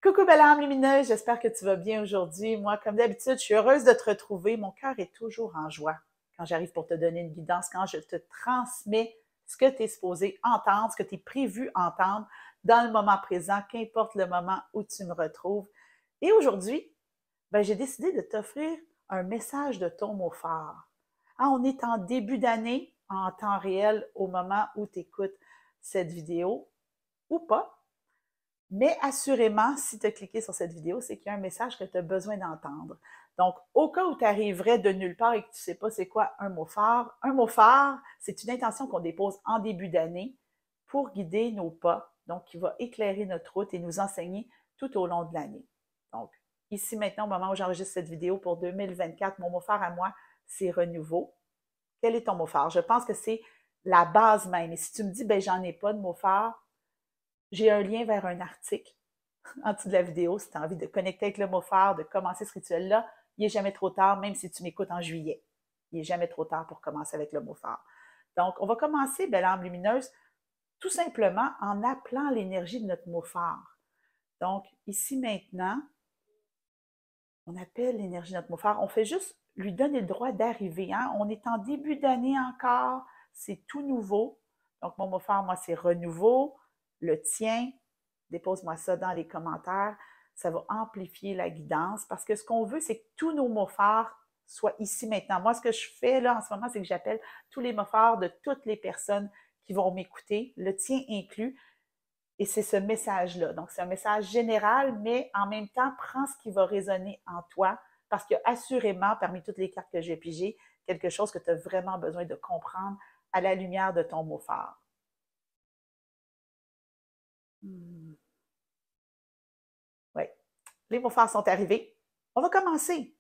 Coucou belle âme lumineuse, j'espère que tu vas bien aujourd'hui. Moi, comme d'habitude, je suis heureuse de te retrouver. Mon cœur est toujours en joie quand j'arrive pour te donner une guidance, quand je te transmets ce que tu es supposé entendre, ce que tu es prévu entendre dans le moment présent, qu'importe le moment où tu me retrouves. Et aujourd'hui, j'ai décidé de t'offrir un message de ton mot phare. On est en début d'année, en temps réel, au moment où tu écoutes cette vidéo, ou pas. Mais assurément, si tu as cliqué sur cette vidéo, c'est qu'il y a un message que tu as besoin d'entendre. Donc, au cas où tu arriverais de nulle part et que tu ne sais pas c'est quoi un mot phare, c'est une intention qu'on dépose en début d'année pour guider nos pas, donc qui va éclairer notre route et nous enseigner tout au long de l'année. Donc, ici maintenant, au moment où j'enregistre cette vidéo pour 2024, mon mot phare à moi, c'est renouveau. Quel est ton mot phare? Je pense que c'est la base même. Et si tu me dis, j'en ai pas de mot phare, j'ai un lien vers un article en dessous de la vidéo si tu as envie de connecter avec le mot phare, de commencer ce rituel-là. Il n'est jamais trop tard, même si tu m'écoutes en juillet. Il n'est jamais trop tard pour commencer avec le mot phare. Donc, on va commencer, belle âme lumineuse, tout simplement en appelant l'énergie de notre mot phare. Donc, ici maintenant, on appelle l'énergie de notre mot phare. On fait juste lui donner le droit d'arriver. On est en début d'année encore, c'est tout nouveau. Donc, mon mot phare, moi, c'est renouveau. Le tien, dépose-moi ça dans les commentaires. Ça va amplifier la guidance parce que ce qu'on veut, c'est que tous nos mots phares soient ici maintenant. Moi, ce que je fais là en ce moment, c'est que j'appelle tous les mots phares de toutes les personnes qui vont m'écouter, le tien inclus, et c'est ce message-là. Donc, c'est un message général, mais en même temps, prends ce qui va résonner en toi parce qu'il y a assurément, parmi toutes les cartes que j'ai pigées, quelque chose que tu as vraiment besoin de comprendre à la lumière de ton mot phare. Oui, les mots phares sont arrivés. On va commencer.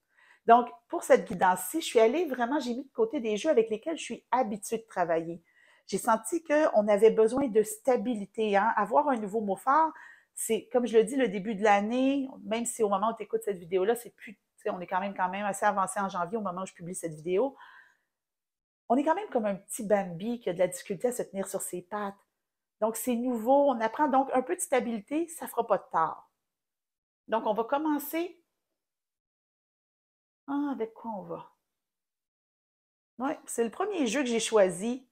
Donc, pour cette guidance-ci, je suis allée vraiment, j'ai mis de côté des jeux avec lesquels je suis habituée de travailler. J'ai senti qu'on avait besoin de stabilité. Avoir un nouveau mot phare, c'est, comme je le dis, le début de l'année, même si au moment où tu écoutes cette vidéo-là, c'est plus, on est quand même assez avancé en janvier au moment où je publie cette vidéo. On est quand même comme un petit Bambi qui a de la difficulté à se tenir sur ses pattes. Donc, c'est nouveau, on apprend donc un peu de stabilité, ça ne fera pas de tort. Donc, on va commencer. Avec quoi on va? Oui, c'est le premier jeu que j'ai choisi,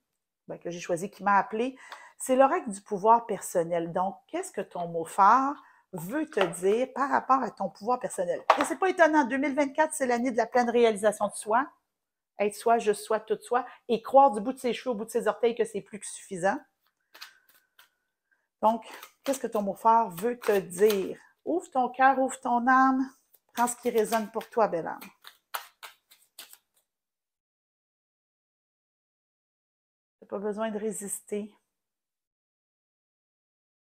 qui m'a appelé. C'est l'oracle du pouvoir personnel. Donc, qu'est-ce que ton mot phare veut te dire par rapport à ton pouvoir personnel? Et c'est pas étonnant, 2024, c'est l'année de la pleine réalisation de soi. Être soi, juste soi, tout soi, et croire du bout de ses cheveux au bout de ses orteils que c'est plus que suffisant. Donc, qu'est-ce que ton mot phare veut te dire? Ouvre ton cœur, ouvre ton âme, prends ce qui résonne pour toi, belle âme. Tu n'as pas besoin de résister.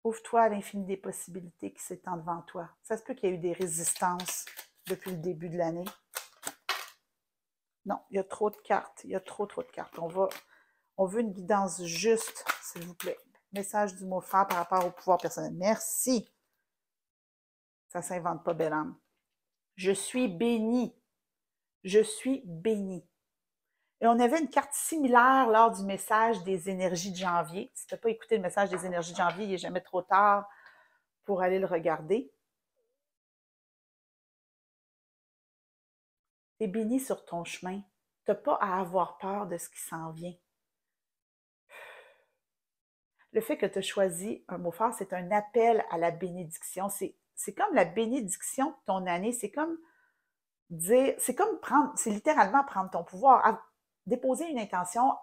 Ouvre-toi à l'infini des possibilités qui s'étendent devant toi. Ça se peut qu'il y ait eu des résistances depuis le début de l'année. Non, il y a trop de cartes. Il y a trop de cartes. On veut une guidance juste, s'il vous plaît. Message du mot phare par rapport au pouvoir personnel. Merci. Ça ne s'invente pas, belle âme. Je suis bénie. Je suis bénie. Et on avait une carte similaire lors du message des énergies de janvier. Si tu n'as pas écouté le message des énergies de janvier, il n'est jamais trop tard pour aller le regarder. Tu es béni sur ton chemin. Tu n'as pas à avoir peur de ce qui s'en vient. Le fait que tu as choisi un mot phare, c'est un appel à la bénédiction. C'est comme la bénédiction de ton année. C'est comme dire, c'est littéralement prendre ton pouvoir. Déposer une intention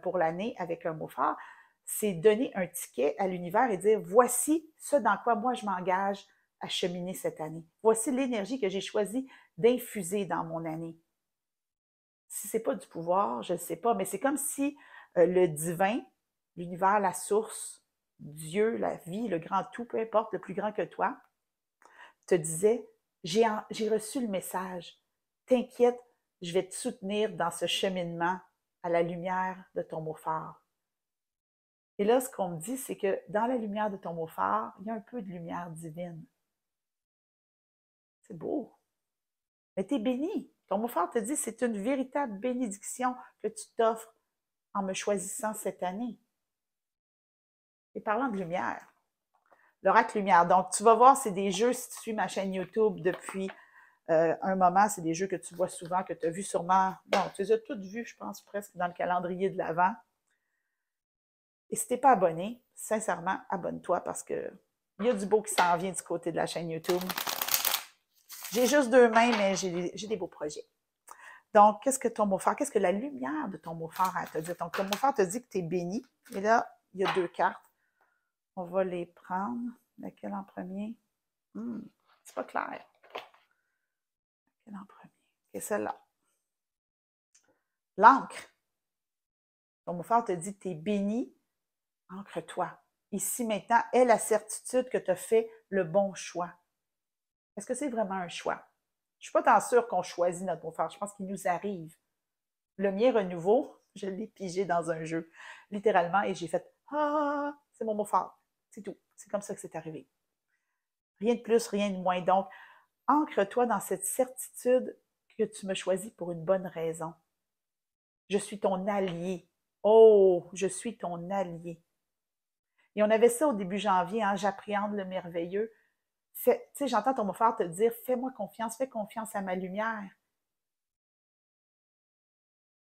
pour l'année avec un mot phare, c'est donner un ticket à l'univers et dire, voici ce dans quoi moi je m'engage à cheminer cette année. Voici l'énergie que j'ai choisi d'infuser dans mon année. Si ce n'est pas du pouvoir, je ne sais pas, mais c'est comme si le divin, l'univers, la source, Dieu, la vie, le grand tout, peu importe, le plus grand que toi, te disait, j'ai reçu le message, t'inquiète, je vais te soutenir dans ce cheminement à la lumière de ton mot phare. Et là, ce qu'on me dit, c'est que dans la lumière de ton mot phare, il y a un peu de lumière divine. C'est beau. Mais tu es béni. Ton mot phare te dit, c'est une véritable bénédiction que tu t'offres en me choisissant cette année. Et parlant de lumière, L'oracle lumière. Donc, tu vas voir, c'est des jeux, si tu suis ma chaîne YouTube depuis un moment, c'est des jeux que tu vois souvent, que tu as vu sûrement. Non, tu les as toutes vues, je pense, presque dans le calendrier de l'Avent. Et si tu n'es pas abonné, sincèrement, abonne-toi parce que il y a du beau qui s'en vient du côté de la chaîne YouTube. J'ai juste 2 mains, mais j'ai des beaux projets. Donc, qu'est-ce que ton mot-phare, qu'est-ce que la lumière de ton mot-phare a à te dire? Donc, ton mot-phare te dit que tu es béni. Et là, il y a 2 cartes. On va les prendre. Laquelle en premier? C'est pas clair. Laquelle en premier? Ok, celle-là. L'encre. Ton mot-phare te dit que tu es béni. Ancre-toi. Ici, maintenant, aie la certitude que tu as fait le bon choix. Est-ce que c'est vraiment un choix? Je ne suis pas tant sûre qu'on choisit notre mot-phare. Je pense qu'il nous arrive. Le mien, renouveau, je l'ai pigé dans un jeu, littéralement, et j'ai fait « Ah, c'est mon mot-phare. » C'est tout. C'est comme ça que c'est arrivé. Rien de plus, rien de moins. Donc, ancre-toi dans cette certitude que tu me choisis pour une bonne raison. Je suis ton allié. Oh, je suis ton allié. Et on avait ça au début janvier, hein, j'appréhende le merveilleux. Tu sais, j'entends ton mot-phare te dire, fais-moi confiance, fais confiance à ma lumière.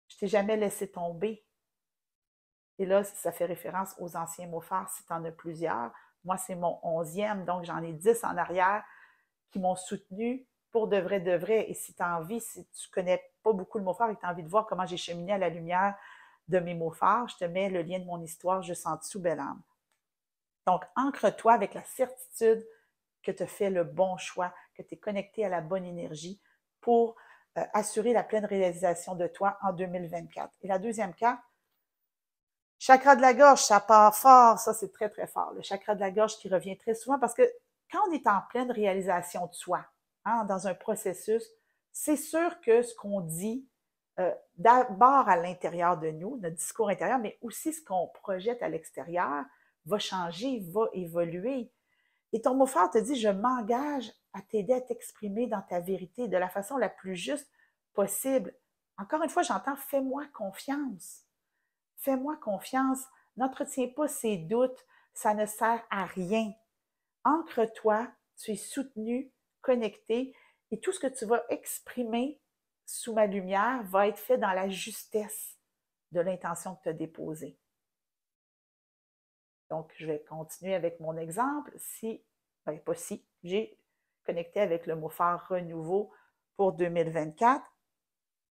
Je t'ai jamais laissé tomber. Et là, ça fait référence aux anciens mots-phares, si tu en as plusieurs. Moi, c'est mon 11e, donc j'en ai 10 en arrière qui m'ont soutenu pour de vrai. Et si tu as envie, si tu connais pas beaucoup le mot-phare et que tu as envie de voir comment j'ai cheminé à la lumière de mes mots-phares, je te mets le lien de mon histoire juste en dessous, belle âme. Donc, ancre-toi avec la certitude que tu as fait le bon choix, que tu es connecté à la bonne énergie pour assurer la pleine réalisation de toi en 2024. Et la deuxième carte, chakra de la gorge, ça part fort, ça c'est très, très fort. Le chakra de la gorge qui revient très souvent parce que quand on est en pleine réalisation de soi, hein, dans un processus, c'est sûr que ce qu'on dit, d'abord à l'intérieur de nous, notre discours intérieur, mais aussi ce qu'on projette à l'extérieur, va changer, va évoluer. Et ton mot-phare te dit, je m'engage à t'aider à t'exprimer dans ta vérité de la façon la plus juste possible. Encore une fois, j'entends, fais-moi confiance. Fais-moi confiance. N'entretiens pas ces doutes. Ça ne sert à rien. Ancre-toi. Tu es soutenu, connecté. Et tout ce que tu vas exprimer sous ma lumière va être fait dans la justesse de l'intention que tu as déposée. Donc, je vais continuer avec mon exemple. Si, ben pas si, j'ai connecté avec le mot-phare renouveau pour 2024,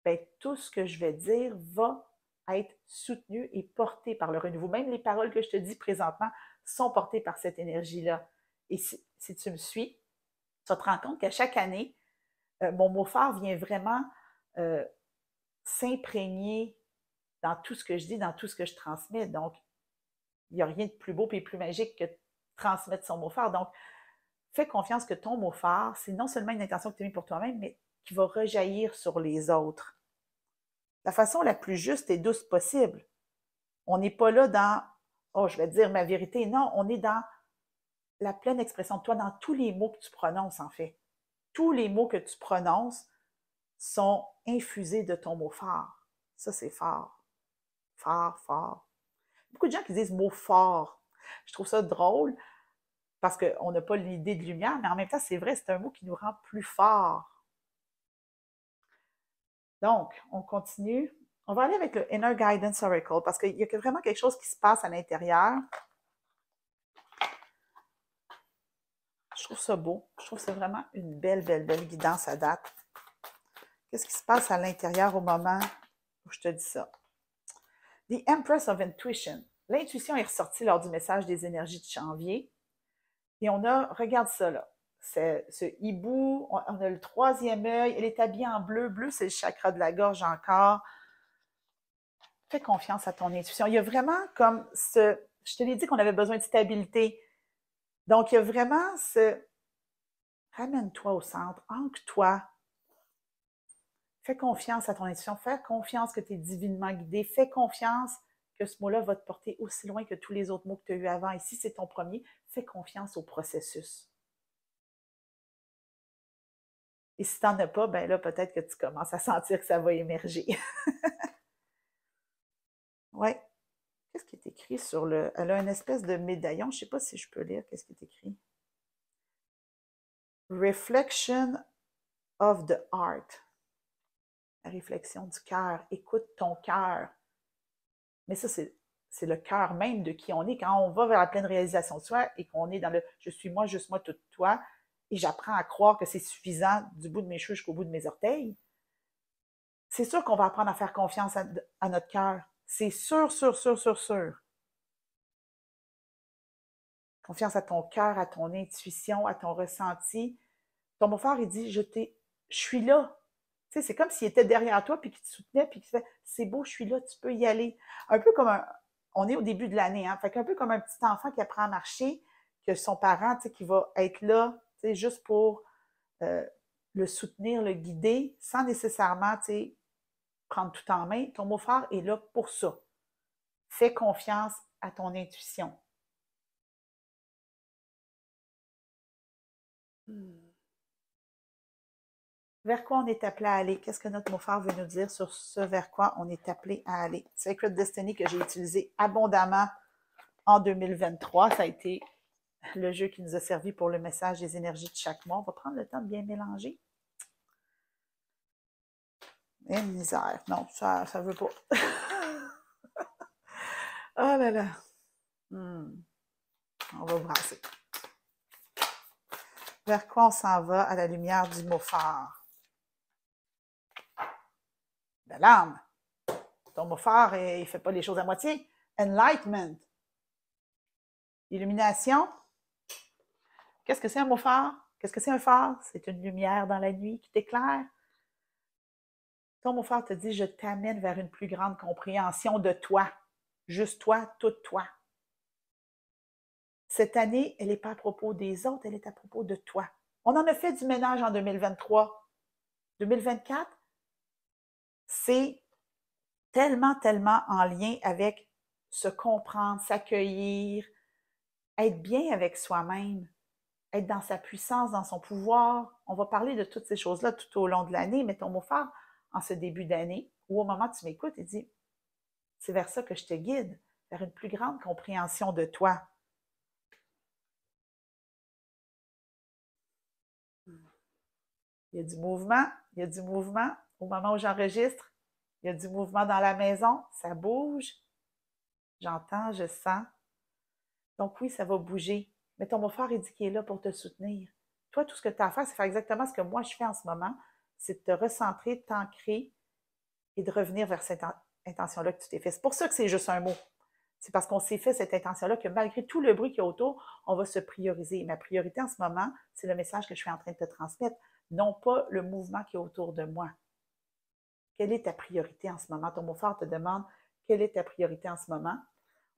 ben, tout ce que je vais dire va être soutenu et porté par le renouveau. Même les paroles que je te dis présentement sont portées par cette énergie-là. Et si tu me suis, tu vas te rendre compte qu'à chaque année, mon mot-phare vient vraiment s'imprégner dans tout ce que je dis, dans tout ce que je transmets. Donc, il n'y a rien de plus beau et plus magique que de transmettre son mot-phare. Donc, fais confiance que ton mot-phare, c'est non seulement une intention que tu as mise pour toi-même, mais qui va rejaillir sur les autres. La façon la plus juste et douce possible. On n'est pas là dans « Oh, je vais te dire ma vérité ». Non, on est dans la pleine expression de toi, dans tous les mots que tu prononces, en fait. Tous les mots que tu prononces sont infusés de ton mot phare. Ça, c'est fort. Fort, fort. Beaucoup de gens qui disent mot fort. Je trouve ça drôle parce qu'on n'a pas l'idée de lumière, mais en même temps, c'est vrai, c'est un mot qui nous rend plus forts. Donc, on continue. On va aller avec le Inner Guidance Oracle parce qu'il y a vraiment quelque chose qui se passe à l'intérieur. Je trouve ça beau. Je trouve que c'est vraiment une belle, belle, belle guidance à date. Qu'est-ce qui se passe à l'intérieur au moment où je te dis ça? The Empress of Intuition. L'intuition est ressortie lors du message des énergies de janvier. Et on a, regarde ça là, c'est ce hibou, on a le troisième œil, elle est habillée en bleu. Bleu, c'est le chakra de la gorge encore. Fais confiance à ton intuition. Il y a vraiment comme ce, je te l'ai dit qu'on avait besoin de stabilité. Donc, il y a vraiment ce, ramène-toi au centre, ancre-toi. Fais confiance à ton intuition, fais confiance que tu es divinement guidé, fais confiance que ce mot-là va te porter aussi loin que tous les autres mots que tu as eus avant. Et si c'est ton premier, fais confiance au processus. Et si tu n'en as pas, ben là, peut-être que tu commences à sentir que ça va émerger. Oui. Qu'est-ce qui est écrit sur le... Elle a une espèce de médaillon. Je ne sais pas si je peux lire. Qu'est-ce qui est écrit? Reflection of the heart. La réflexion du cœur. Écoute ton cœur. Mais ça, c'est le cœur même de qui on est. Quand on va vers la pleine réalisation de soi et qu'on est dans le « je suis moi, juste moi, tout toi », et j'apprends à croire que c'est suffisant du bout de mes cheveux jusqu'au bout de mes orteils, c'est sûr qu'on va apprendre à faire confiance à notre cœur. C'est sûr, sûr, sûr, sûr, sûr. Confiance à ton cœur, à ton intuition, à ton ressenti. Ton beau-frère, il dit, je suis là. Tu sais, c'est comme s'il était derrière toi, puis qu'il te soutenait, puis qu'il fait, c'est beau, je suis là, tu peux y aller. Un peu comme on est au début de l'année, hein, fait qu'un peu comme un petit enfant qui apprend à marcher, que son parent, tu sais, qui va être là, tu sais, juste pour le soutenir, le guider, sans nécessairement, tu sais, prendre tout en main. Ton beau-frère est là pour ça. Fais confiance à ton intuition. Vers quoi on est appelé à aller? Qu'est-ce que notre beau-frère veut nous dire sur ce vers quoi on est appelé à aller? Sacred Destiny que j'ai utilisé abondamment en 2023. Ça a été le jeu qui nous a servi pour le message des énergies de chaque mois. On va prendre le temps de bien mélanger. Et misère. Non, ça ne veut pas. Oh là là. On va brasser. Vers quoi on s'en va à la lumière du mot phare? De l'âme. Ton mot phare, il ne fait pas les choses à moitié. Enlightenment. Illumination. Qu'est-ce que c'est un mot phare? Qu'est-ce que c'est un phare? C'est une lumière dans la nuit qui t'éclaire. Ton mot phare te dit, je t'amène vers une plus grande compréhension de toi. Juste toi, tout toi. Cette année, elle n'est pas à propos des autres, elle est à propos de toi. On en a fait du ménage en 2023. 2024, c'est tellement, tellement en lien avec se comprendre, s'accueillir, être bien avec soi-même, être dans sa puissance, dans son pouvoir. On va parler de toutes ces choses-là tout au long de l'année, mais ton mot phare en ce début d'année, ou au moment où tu m'écoutes, il dit, c'est vers ça que je te guide, vers une plus grande compréhension de toi. Il y a du mouvement, il y a du mouvement. Au moment où j'enregistre, il y a du mouvement dans la maison, ça bouge. J'entends, je sens. Donc oui, ça va bouger. Mais ton beau-frère, il dit qu'il est là pour te soutenir. Toi, tout ce que tu as à faire, c'est faire exactement ce que moi je fais en ce moment, c'est de te recentrer, t'ancrer et de revenir vers cette intention-là que tu t'es fait. C'est pour ça que c'est juste un mot. C'est parce qu'on s'est fait cette intention-là que malgré tout le bruit qu'il y a autour, on va se prioriser. Ma priorité en ce moment, c'est le message que je suis en train de te transmettre, non pas le mouvement qui est autour de moi. Quelle est ta priorité en ce moment? Ton beau-frère te demande quelle est ta priorité en ce moment.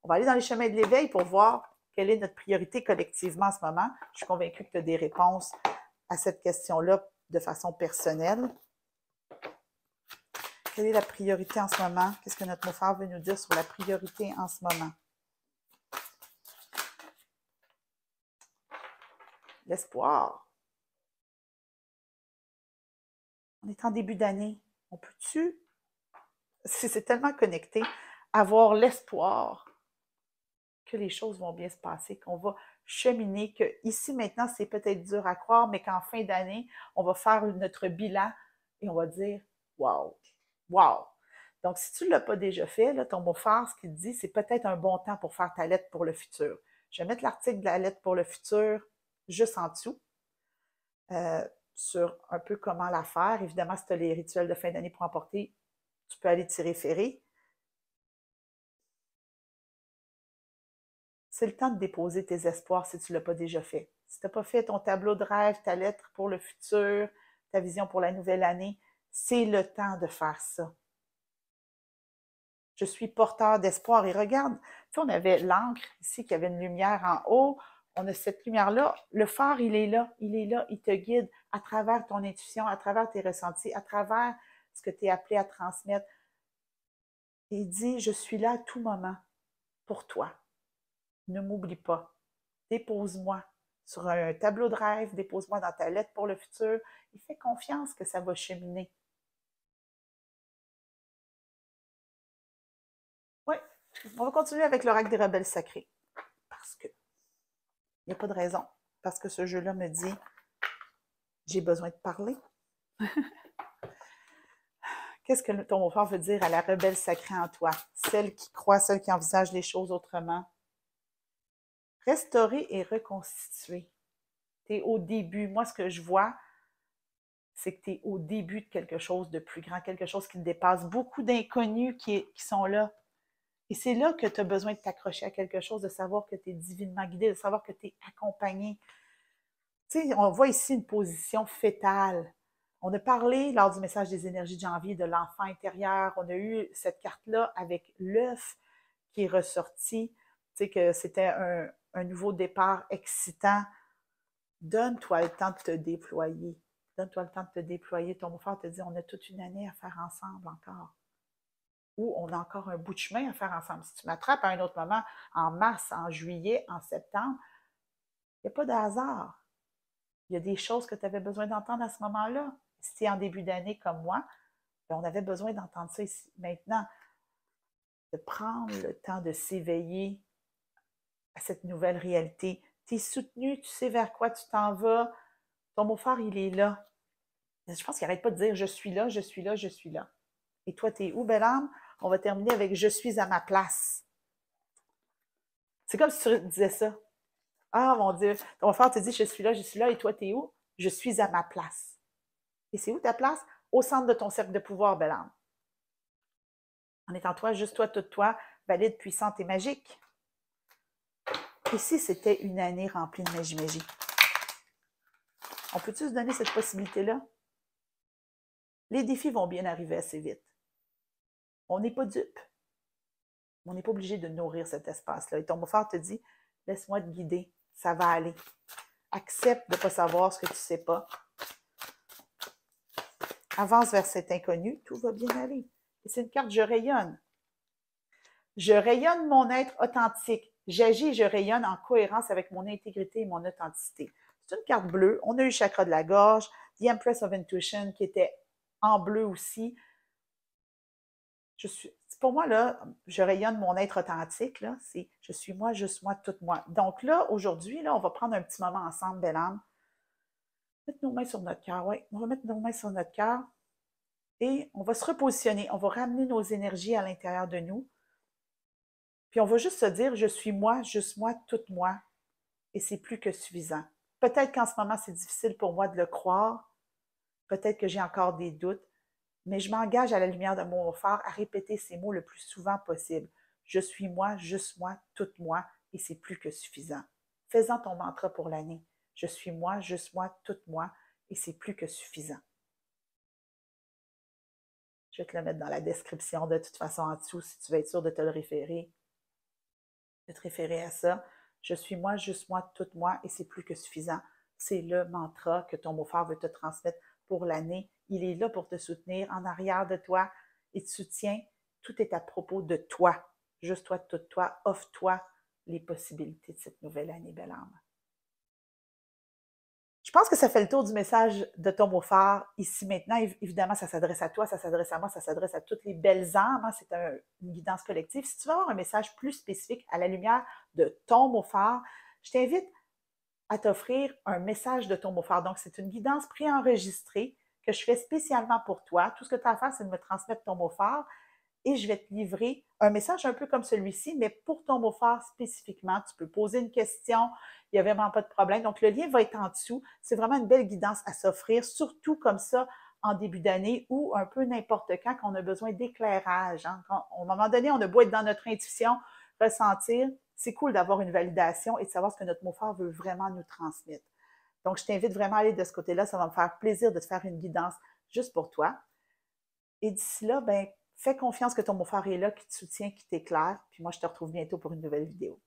On va aller dans les chemins de l'éveil pour voir quelle est notre priorité collectivement en ce moment. Je suis convaincue que tu as des réponses à cette question-là de façon personnelle. Quelle est la priorité en ce moment? Qu'est-ce que notre beau-frère veut nous dire sur la priorité en ce moment? L'espoir. On est en début d'année. On peut-tu, c'est tellement connecté, avoir l'espoir que les choses vont bien se passer, qu'on va cheminer, que ici maintenant, c'est peut-être dur à croire, mais qu'en fin d'année, on va faire notre bilan et on va dire « Wow! Wow! » Donc, si tu ne l'as pas déjà fait, là, ton beau-frère, ce qu'il te dit, c'est peut-être un bon temps pour faire ta lettre pour le futur. Je vais mettre l'article de la lettre pour le futur juste en dessous, sur un peu comment la faire. Évidemment, si tu as les rituels de fin d'année pour emporter, tu peux aller t'y référer. C'est le temps de déposer tes espoirs si tu ne l'as pas déjà fait. Si tu n'as pas fait ton tableau de rêve, ta lettre pour le futur, ta vision pour la nouvelle année, c'est le temps de faire ça. Je suis porteur d'espoir. Et regarde, tu sais, on avait l'encre ici qui avait une lumière en haut. On a cette lumière-là. Le phare, il est là. Il est là. Il te guide à travers ton intuition, à travers tes ressentis, à travers ce que tu es appelé à transmettre. Il dit, je suis là à tout moment pour toi. Ne m'oublie pas. Dépose-moi sur un tableau de rêve, dépose-moi dans ta lettre pour le futur. Il fait confiance que ça va cheminer. Oui, On va continuer avec l'oracle des rebelles sacrés. Parce que il n'y a pas de raison. Parce que ce jeu-là me dit, j'ai besoin de parler. Qu'est-ce que ton mot-fort veut dire à la rebelle sacrée en toi? Celle qui croit, celle qui envisage les choses autrement. Restaurer et reconstituer. Tu es au début. Moi, ce que je vois, c'est que tu es au début de quelque chose de plus grand, quelque chose qui te dépasse. Beaucoup d'inconnus qui sont là. Et c'est là que tu as besoin de t'accrocher à quelque chose, de savoir que tu es divinement guidé, de savoir que tu es accompagné. Tu sais, on voit ici une position fétale. On a parlé lors du message des énergies de janvier de l'enfant intérieur. On a eu cette carte-là avec l'œuf qui est ressorti. Tu sais, que c'était un nouveau départ excitant. Donne-toi le temps de te déployer. Donne-toi le temps de te déployer. Ton mot-fort te dit, on a toute une année à faire ensemble encore. Ou on a encore un bout de chemin à faire ensemble. Si tu m'attrapes à un autre moment, en mars, en juillet, en septembre, il n'y a pas de hasard. Il y a des choses que tu avais besoin d'entendre à ce moment-là. Si tu es en début d'année comme moi, bien, on avait besoin d'entendre ça ici. Maintenant, de prendre le temps de s'éveiller à cette nouvelle réalité. Tu es soutenu, tu sais vers quoi tu t'en vas. Ton mot-fort, il est là. Je pense qu'il n'arrête pas de dire « je suis là, je suis là, je suis là ». Et toi, tu es où, belle âme? On va terminer avec « je suis à ma place ». C'est comme si tu disais ça. Ah, mon Dieu, ton mot-fort te dit « je suis là » et toi, tu es où? Je suis à ma place. Et c'est où ta place? Au centre de ton cercle de pouvoir, belle âme. En étant toi, juste toi, toute toi, valide, puissante et magique. Et si c'était une année remplie de magie? On peut-tu se donner cette possibilité-là? Les défis vont bien arriver assez vite. On n'est pas dupe. On n'est pas obligé de nourrir cet espace-là. Et ton mot-fort te dit, laisse-moi te guider, ça va aller. Accepte de ne pas savoir ce que tu ne sais pas. Avance vers cet inconnu, tout va bien aller. Et c'est une carte « Je rayonne ». Je rayonne mon être authentique. J'agis et je rayonne en cohérence avec mon intégrité et mon authenticité. C'est une carte bleue. On a eu le chakra de la gorge, The Empress of Intuition qui était en bleu aussi. Pour moi, là, je rayonne mon être authentique. Là, c'est je suis moi, juste moi, toute moi. Donc là, aujourd'hui, là, on va prendre un petit moment ensemble, belle âme. Mettre nos mains sur notre cœur. Oui, on va mettre nos mains sur notre cœur et on va se repositionner. On va ramener nos énergies à l'intérieur de nous. Puis on va juste se dire, je suis moi, juste moi, toute moi. Et c'est plus que suffisant. Peut-être qu'en ce moment, c'est difficile pour moi de le croire. Peut-être que j'ai encore des doutes. Mais je m'engage à la lumière de mon phare à répéter ces mots le plus souvent possible. Je suis moi, juste moi, toute moi, et c'est plus que suffisant. Fais-en ton mantra pour l'année. Je suis moi, juste moi, toute moi, et c'est plus que suffisant. Je vais te le mettre dans la description de toute façon en dessous si tu veux être sûr de te le référer. De te référer à ça. Je suis moi, juste moi, toute moi, et c'est plus que suffisant. C'est le mantra que ton mot-phare veut te transmettre pour l'année. Il est là pour te soutenir en arrière de toi. Il te soutient. Tout est à propos de toi. Juste toi, toute toi. Offre-toi les possibilités de cette nouvelle année, belle âme. Je pense que ça fait le tour du message de ton mot-phare ici maintenant. Évidemment, ça s'adresse à toi, ça s'adresse à moi, ça s'adresse à toutes les belles âmes. Hein? C'est une guidance collective. Si tu veux avoir un message plus spécifique à la lumière de ton mot-phare, je t'invite à t'offrir un message de ton mot-phare. Donc, c'est une guidance préenregistrée que je fais spécialement pour toi. Tout ce que tu as à faire, c'est de me transmettre ton mot-phare et je vais te livrer un message un peu comme celui-ci, mais pour ton mot-phare spécifiquement. Tu peux poser une question, il n'y a vraiment pas de problème. Donc, le lien va être en dessous. C'est vraiment une belle guidance à s'offrir, surtout comme ça en début d'année ou un peu n'importe quand on a besoin d'éclairage. Hein. À un moment donné, on a beau être dans notre intuition, ressentir, c'est cool d'avoir une validation et de savoir ce que notre mot-phare veut vraiment nous transmettre. Donc, je t'invite vraiment à aller de ce côté-là. Ça va me faire plaisir de te faire une guidance juste pour toi. Et d'ici là, ben, fais confiance que ton mot-phare est là, qui te soutient, qui t'éclaire. Puis moi, je te retrouve bientôt pour une nouvelle vidéo.